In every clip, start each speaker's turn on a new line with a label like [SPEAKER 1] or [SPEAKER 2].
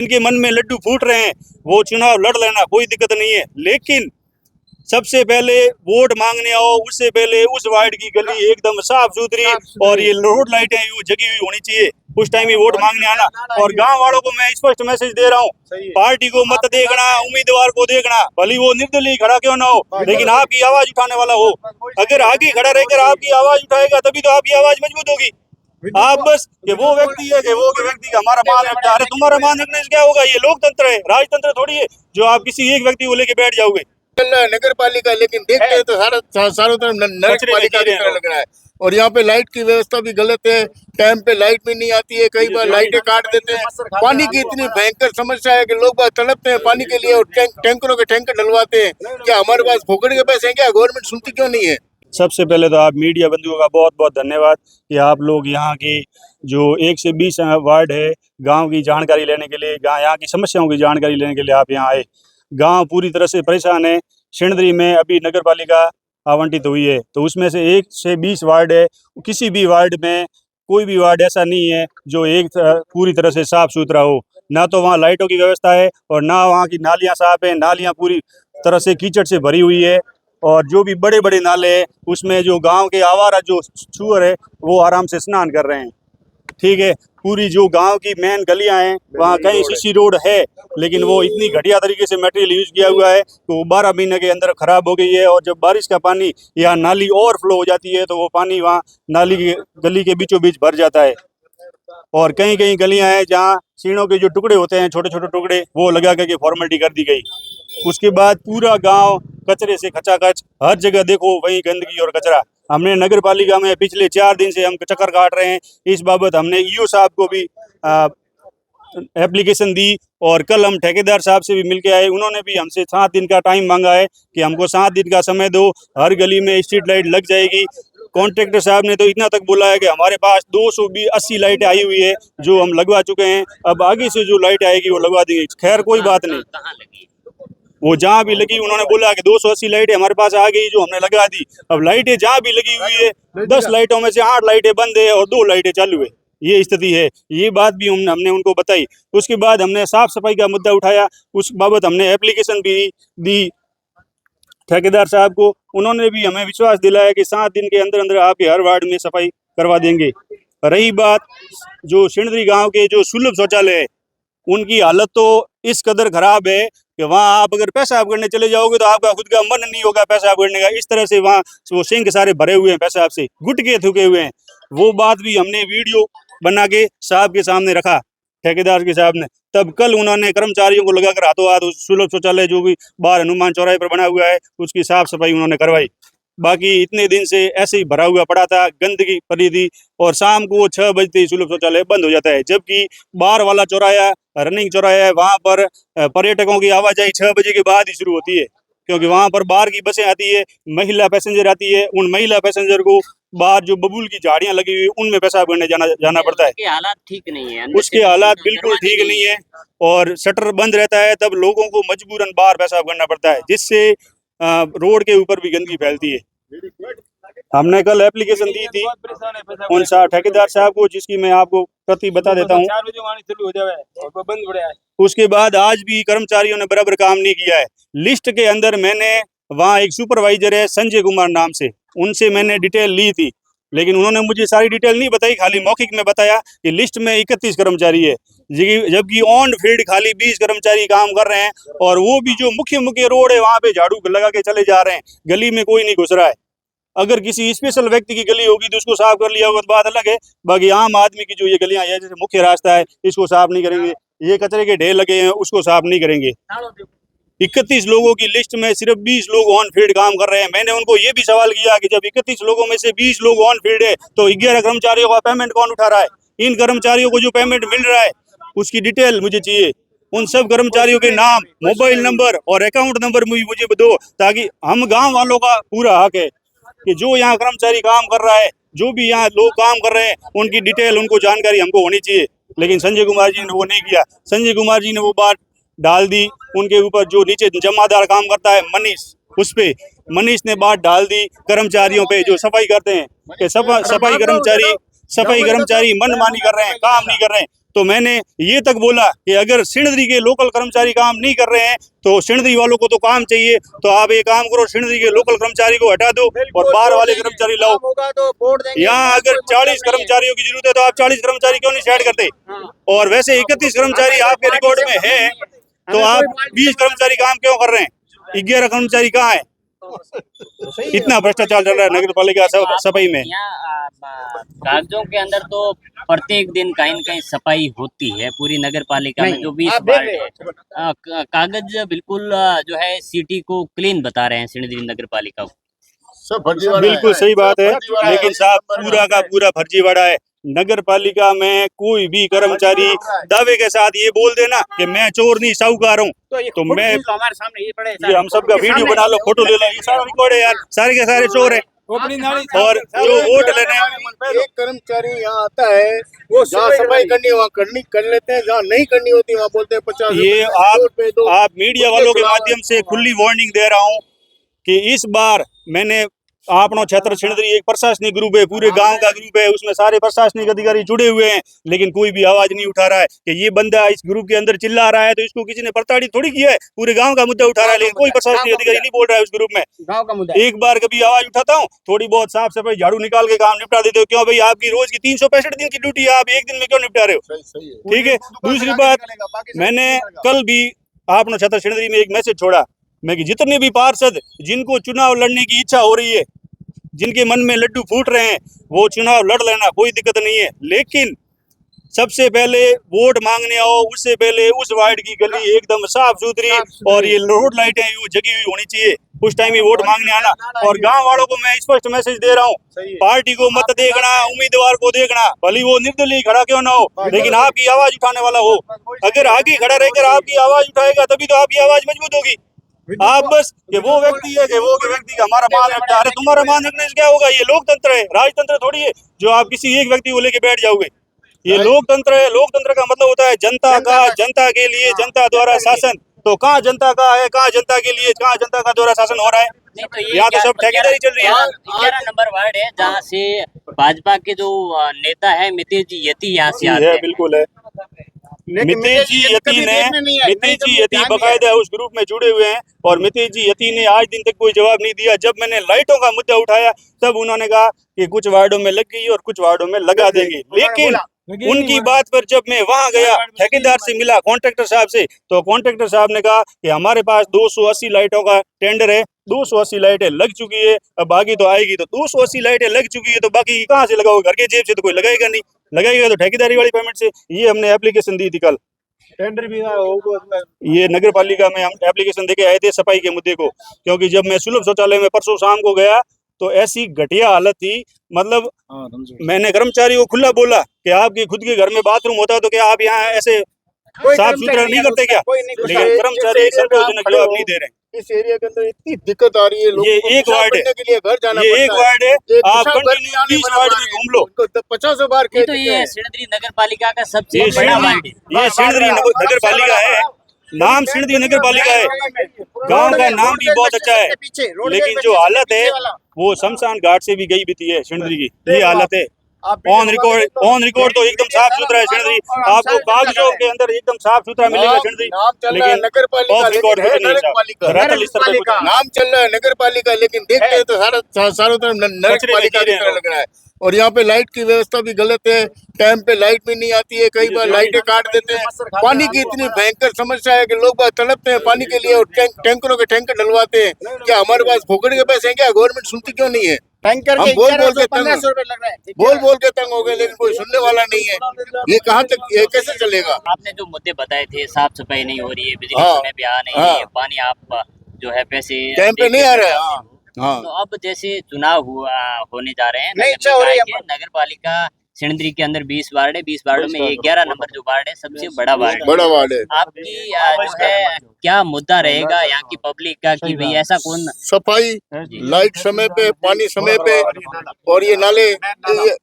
[SPEAKER 1] इनके मन में लड्डू फूट रहे हैं, वो चुनाव लड़ लेना, कोई दिक्कत नहीं है। लेकिन सबसे पहले वोट मांगने आओ, उससे पहले उस वार्ड की गली एकदम साफ सुथरी और ये रोड लाइटें जगी हुई होनी चाहिए, उस टाइम ही वोट मांगने आना। और गांव वालों को मैं स्पष्ट मैसेज दे रहा हूँ, पार्टी को मत देखना, उम्मीदवार को देखना, भले वो निर्दलीय खड़ा क्यों ना हो, लेकिन आपकी आवाज उठाने वाला हो। अगर आगे खड़ा रहकर आपकी आवाज उठाएगा तभी तो आपकी आवाज मजबूत होगी। आप बस कि वो व्यक्ति है कि वो व्यक्ति का हमारा मान रखता है, अरे तुम्हारा मान रखने से क्या होगा? ये लोकतंत्र है, राजतंत्र थोड़ी है जो आप किसी एक व्यक्ति को लेके बैठ जाओगे।
[SPEAKER 2] नगर पालिका, लेकिन देखते हैं तो सारों तरफ नगर पालिका की तरह लग रहा है। और यहाँ पे लाइट की व्यवस्था भी गलत है, टाइम पे लाइट भी नहीं आती है, कई बार लाइटें काट देते हैं। पानी की इतनी भयंकर समस्या है कि लोग बात तड़पते हैं पानी के लिए और टैंकरों के टैंकर डलवाते हैं। क्या हमारे पास फोकट के पैसे हैं क्या? गवर्नमेंट सुनती क्यों नहीं है?
[SPEAKER 1] सबसे पहले तो आप मीडिया बंधुओं का बहुत बहुत धन्यवाद कि आप लोग यहाँ की जो 1 से 20 वार्ड है, गांव की जानकारी लेने के लिए, यहाँ की समस्याओं की जानकारी लेने के लिए आप यहाँ आए। गांव पूरी तरह से परेशान है। सिणधरी में अभी नगर पालिका आवंटित हुई है, तो उसमें से 1 से 20 वार्ड है। किसी भी वार्ड में कोई भी वार्ड ऐसा नहीं है जो पूरी तरह से साफ सुथरा हो। ना तो वहाँ लाइटों की व्यवस्था है और ना वहाँ की नालियाँ साफ है। नालियाँ पूरी तरह से कीचड़ से भरी हुई है और जो भी बड़े बड़े नाले हैं उसमें जो गांव के आवारा जो सुअर है वो आराम से स्नान कर रहे हैं। ठीक है, पूरी जो गांव की मेन गलियां हैं वहाँ कहीं सीसी रोड है, लेकिन वो इतनी घटिया तरीके से मटेरियल यूज किया हुआ है तो वो 12 महीने के अंदर खराब हो गई है। और जब बारिश का पानी या नाली ओवरफ्लो हो जाती है तो वो पानी वहाँ नाली की गली के बीचों बीच भर जाता है। और कहीं कहीं गलियां हैं जहाँ सीणों के जो टुकड़े होते हैं, छोटे छोटे टुकड़े, वो लगा करके फॉर्मेलिटी कर दी गई। उसके बाद पूरा गांव कचरे से खचाखच, हर जगह देखो वही गंदगी और कचरा। हमने नगर पालिका में पिछले 4 दिन से हम चक्कर काट रहे हैं। इस बाबत हमने ईओ साहब को भी एप्लीकेशन दी और कल हम ठेकेदार साहब से भी मिलके आए। उन्होंने भी हमसे 7 दिन का टाइम मांगा है कि हमको 7 दिन का समय दो, हर गली में स्ट्रीट लाइट लग जाएगी। कॉन्ट्रैक्टर साहब ने तो इतना तक बोला है कि हमारे पास 280 लाइटें आई हुई है जो हम लगवा चुके हैं, अब आगे से जो लाइट आएगी वो लगवा देंगे। खैर कोई बात नहीं, वो जहाँ भी लगी उन्होंने बोला कि 280 लाइटें हमारे पास आ गई जो हमने लगा दी। अब लाइटें जहाँ भी लगी हुई है 10 लाइटों में से 8 लाइटें बंद है और 2 लाइटें चालू है, ये स्थिति है। ये बात भी हमने उनको बताई। उसके बाद हमने साफ सफाई का मुद्दा उठाया, उस बाबत हमने एप्लीकेशन भी दी ठेकेदार साहब को। उन्होंने भी हमें विश्वास दिलाया कि 7 दिन के अंदर अंदर आपके हर वार्ड में सफाई करवा देंगे। रही बात जो सिणधरी गांव के जो सुलभ शौचालय है, उनकी हालत तो इस कदर खराब है कि वहाँ आप अगर पेशाब करने चले जाओगे तो आपका खुद का मन नहीं होगा पेशाब करने का। इस तरह से वहाँ वो सिंक सारे भरे हुए हैं पेशाब से, गुटके थूके हुए हैं। वो बात भी हमने वीडियो बना के साहब के सामने रखा, ठेकेदार के साहब ने। तब कल उन्होंने कर्मचारियों को लगाकर हाथों हाथ सुलभ शौचालय जो भी बाहर हनुमान चौराहे पर बना हुआ है उसकी साफ सफाई उन्होंने करवाई। बाकी इतने दिन से ऐसे ही भरा हुआ पड़ा था, गंदगी पड़ी थी और शाम को 6 बजते ही सुलभ शौचालय बंद हो जाता है। जबकि बाहर वाला चौराहा, रनिंग चौराहा है, वहाँ पर पर्यटकों की आवाजाही 6 बजे के बाद ही शुरू होती है, क्योंकि वहाँ पर बाहर की बसें आती है, महिला पैसेंजर आती है। उन महिला पैसेंजर को बाहर जो बबूल की झाड़ियाँ लगी हुई उनमें पेशाब करने जाना पड़ता है।
[SPEAKER 3] उसके हालात ठीक नहीं है,
[SPEAKER 1] उसके हालात बिल्कुल ठीक नहीं है और शटर बंद रहता है, तब लोगों को मजबूरन बाहर पेशाब करना पड़ता है, जिससे रोड के ऊपर भी गंदगी फैलती है। हमने कल एप्लीकेशन दी थी उन ठेकेदार साहब को, जिसकी मैं आपको प्रति बता देता हूँ। उसके बाद आज भी कर्मचारियों ने बराबर काम नहीं किया है। लिस्ट के अंदर मैंने वहाँ एक सुपरवाइजर है संजय कुमार नाम से, उनसे मैंने डिटेल ली थी, लेकिन उन्होंने मुझे सारी डिटेल नहीं बताई, खाली मौखिक में बताया कि लिस्ट में 31 कर्मचारी है, जबकि ऑन फील्ड खाली 20 कर्मचारी काम कर रहे हैं। और वो भी जो मुख्य रोड है वहाँ पे झाड़ू लगा के चले जा रहे हैं, गली में कोई नहीं घुस रहा है। अगर किसी स्पेशल व्यक्ति की गली होगी तो उसको साफ कर लिया होगा तो बात अलग है। बाकी आम आदमी की जो ये गलियां है, जैसे मुख्य रास्ता है, इसको साफ नहीं करेंगे। ये कचरे के ढेर लगे हैं, उसको साफ नहीं करेंगे। 31 लोगों की लिस्ट में सिर्फ 20 लोग ऑन फील्ड काम कर रहे हैं। मैंने उनको ये भी सवाल किया कि जब 31 लोगों में से 20 लोग ऑन फील्ड है तो 11 कर्मचारियों का पेमेंट कौन उठा रहा है? इन कर्मचारियों को जो पेमेंट मिल रहा है उसकी डिटेल मुझे चाहिए। उन सब कर्मचारियों के नाम, मोबाइल नंबर और अकाउंट नंबर मुझे दो, ताकि हम गाँव वालों का पूरा हक है कि जो यहाँ कर्मचारी काम कर रहा है, जो भी यहाँ लोग काम कर रहे हैं, उनकी डिटेल, उनको जानकारी हमको होनी चाहिए। लेकिन संजय कुमार जी ने वो नहीं किया। संजय कुमार जी ने वो बात डाल दी उनके ऊपर, जो नीचे जमादार काम करता है मनीष, उस पे मनीष ने बात डाल दी कर्मचारियों पे जो सफाई करते हैं कि सफाई कर्मचारी मनमानी कर रहे हैं, काम नहीं कर रहे हैं। तो मैंने ये तक बोला कि अगर सिणधरी के लोकल कर्मचारी काम नहीं कर रहे हैं तो सिणधरी वालों को तो काम चाहिए, तो आप एक काम करो, सिणधरी के लोकल कर्मचारी को हटा दो और बाहर वाले कर्मचारी लाओ। यहाँ अगर 40 कर्मचारियों की जरूरत है तो आप 40 कर्मचारी क्यों नहीं सेट करते? और वैसे 31 कर्मचारी आपके रिकॉर्ड में है, तो आप 20 कर्मचारी काम क्यों कर रहे हैं? 11 कर्मचारी कहाँ है? इतना भ्रष्टाचार चल रहा है नगर पालिका सफाई में।
[SPEAKER 3] यहाँ कागजों के अंदर तो प्रत्येक दिन कहीं न कहीं सफाई होती है पूरी नगर पालिका में, जो 20 वार्ड है। कागज बिल्कुल जो है सिटी को क्लीन बता रहे हैं सिणधरी नगर पालिका को।
[SPEAKER 2] सब फर्जीवाड़ा
[SPEAKER 1] बिल्कुल सही बात है, लेकिन साहब पूरा का पूरा फर्जीवाड़ा है। नगर पालिका में कोई भी कर्मचारी दावे के साथ ये बोल देना कि मैं चोर नहीं साहूकार हूँ, तो मैं
[SPEAKER 3] हमारे सामने ये पड़े,
[SPEAKER 1] ये हम सबका वीडियो बना लो, फोटो ले लो, ये सारा रिकॉर्ड है यार, सारे के सारे चोर है। और जो वोट लेने
[SPEAKER 2] एक कर्मचारी यहाँ आता है, वो जहाँ सफाई करनी है वहाँ कर लेते हैं, जहाँ नहीं करनी होती वहाँ बोलते हैं 50
[SPEAKER 1] ये आप मीडिया वालों के माध्यम से खुली वार्निंग दे रहा हूँ कि इस बार मैंने अपना क्षेत्र सिणधरी एक प्रशासनिक ग्रुप है, पूरे गांव का ग्रुप है, उसमें सारे प्रशासनिक अधिकारी जुड़े हुए हैं, लेकिन कोई भी आवाज नहीं उठा रहा है कि ये बंदा इस ग्रुप के अंदर चिल्ला रहा है तो इसको किसी ने प्रताड़ित थोड़ी किया है, पूरे गांव का मुद्दा उठा रहा है, लेकिन कोई प्रशासनिक अधिकारी नहीं बोल रहा है उस ग्रुप में।
[SPEAKER 3] गांव का मुद्दा
[SPEAKER 1] एक बार कभी आवाज उठाता हूँ, थोड़ी बहुत साफ सफाई झाड़ू निकाल के काम निपटा देते हो, क्यों भाई? आपकी रोज की 365 दिन की ड्यूटी है, आप एक दिन में क्यों निपटा रहे हो? ठीक है। दूसरी बात, मैंने कल भी अपना क्षेत्र सिणधरी में एक मैसेज छोड़ा, मैं कि जितने भी पार्षद जिनको चुनाव लड़ने की इच्छा हो रही है, जिनके मन में लड्डू फूट रहे हैं, वो चुनाव लड़ लेना, कोई दिक्कत नहीं है, लेकिन सबसे पहले वोट मांगने आओ, उससे पहले उस वार्ड की गली एकदम साफ सुथरी और ये रोड लाइटें वो जगी हुई होनी चाहिए, उस टाइम ही वोट मांगने आना। और गांव वालों को मैं स्पष्ट मैसेज दे रहा हूँ, पार्टी को मत देखना, उम्मीदवार को देखना, भले वो निर्दलीय खड़ा क्यों ना हो, लेकिन आपकी आवाज उठाने वाला हो। अगर आगे खड़ा रहकर आपकी आवाज उठाएगा तभी तो आपकी आवाज मजबूत होगी। आप बस कि वो व्यक्ति है कि वो व्यक्ति का हमारा मान रखता है, अरे तुम्हारा मान रखने से क्या होगा? ये लोकतंत्र है, राजतंत्र थोड़ी है जो आप किसी एक व्यक्ति को लेके बैठ जाओगे। ये लोकतंत्र है, लोकतंत्र का मतलब होता है जनता का, जनता के लिए, जनता द्वारा शासन। तो कहाँ जनता का है, कहाँ जनता के लिए, कहाँ जनता का द्वारा शासन हो रहा है? यहाँ तो सब ठेकेदारी चल रही है।
[SPEAKER 3] 11 नंबर वार्ड है जहाँ से भाजपा के जो नेता है मितेश जी यति यहाँ से आते हैं।
[SPEAKER 1] बिल्कुल है, मितेश जी यति बकायदा उस ग्रुप में जुड़े हुए हैं, और मितेश जी यति ने आज दिन तक कोई जवाब नहीं दिया। जब मैंने लाइटों का मुद्दा उठाया तब उन्होंने कहा कि कुछ वार्डों में लग गई और कुछ वार्डों में लगा देंगे, लेकिन उनकी बात पर जब मैं वहां गया, ठेकेदार से मिला, कॉन्ट्रैक्टर साहब से, तो कॉन्ट्रैक्टर साहब ने कहा कि हमारे पास 280 लाइटों का टेंडर है, 280 लाइटें लग चुकी है, अब बाकी तो आएगी। तो 280 लाइटें लग चुकी है तो बाकी कहाँ से लगाओगे? घर के जेब से तो कोई लगाएगा नहीं, लगाएगा तो ठेकेदारी वाली पेमेंट से। ये हमने एप्लीकेशन दी थी कल, टेंडर भी ये नगर पालिका में हम एप्लीकेशन देके आए थे सफाई के मुद्दे को, क्योंकि जब मैं सुलभ शौचालय में परसों शाम को गया तो ऐसी घटिया हालत थी, मतलब मैंने कर्मचारी को खुला बोला कि आपके खुद के घर में बाथरूम होता तो क्या आप यहाँ ऐसे साफ सुथरा नहीं करते क्या? लेकिन कर्मचारी संतोषजनक जवाब नहीं दे रहे हैं।
[SPEAKER 2] इस एरिया के अंदर इतनी दिक्कत आ रही है,
[SPEAKER 1] ये एक वार्ड है
[SPEAKER 2] के लिए घर जाना
[SPEAKER 1] ये एक वार्ड है, आप
[SPEAKER 2] घर
[SPEAKER 1] कंटिन्यू 20 वार्ड में घूम लो,
[SPEAKER 2] 50 बार
[SPEAKER 3] ये तो ये सिणधरी नगर पालिका का सबसे बड़ा वार्ड है।
[SPEAKER 1] ये सिणधरी नगर पालिका है, नाम सिणधरी नगर पालिका है, गांव का नाम भी बहुत अच्छा है, लेकिन जो हालत है वो शमशान घाट से भी गई बीती है सिणधरी की, ये हालत है। ऑन रिकॉर्ड तो एकदम साफ सुथरा है सिणधरी, आपको कागजों के अंदर एकदम साफ सुथरा मिलेगा सिणधरी, लेकिन ऑफ रिकॉर्ड धरातल स्तर पर कुछ
[SPEAKER 2] नाम चल रहा है नगर पालिका, लेकिन देखते हैं तो चारों तरफ नगर पालिका की तरह लग रहा है। और यहाँ पे लाइट की व्यवस्था भी गलत है, टाइम पे लाइट भी नहीं आती है, कई बार लाइटें काट देते हैं। पानी की इतनी भयंकर समस्या है कि लोग बात तड़पते हैं पानी के लिए और टैंकरों के टैंकर डलवाते हैं। क्या हमारे पास फोकट के पैसे हैं क्या? गवर्नमेंट सुनती क्यों नहीं है?
[SPEAKER 3] टैंकर
[SPEAKER 2] हम बोल के तंग हो गए, लेकिन कोई सुनने वाला नहीं है। ये कहाँ तक, ये कैसे चलेगा?
[SPEAKER 3] आपने जो मुद्दे बताए थे, साफ सफाई नहीं हो रही है, बिजली समय पे आ नहीं रही है, पानी आप जो है पैसे
[SPEAKER 2] टाइम पे नहीं आ रहा है। हाँ।
[SPEAKER 3] तो अब जैसे चुनाव होने जा रहे हैं, नगर पालिका सिणधरी के अंदर 20 वार्ड है, 20 वार्डों में 11 नंबर जो वार्ड है सबसे बड़ा वार्ड है। आपकी जो है क्या मुद्दा रहेगा यहाँ की पब्लिक का कि भाई ऐसा कौन?
[SPEAKER 2] सफाई, लाइट समय पे, पानी समय पे, और ये नाले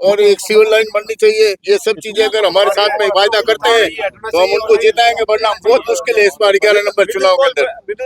[SPEAKER 2] और एक सीवर लाइन बननी चाहिए। ये सब चीजें अगर हमारे साथ में वायदा करते हैं तो हम उनको जिताएंगे, वरना बहुत मुश्किल है इस बार 11 नंबर चुनाव के अंदर।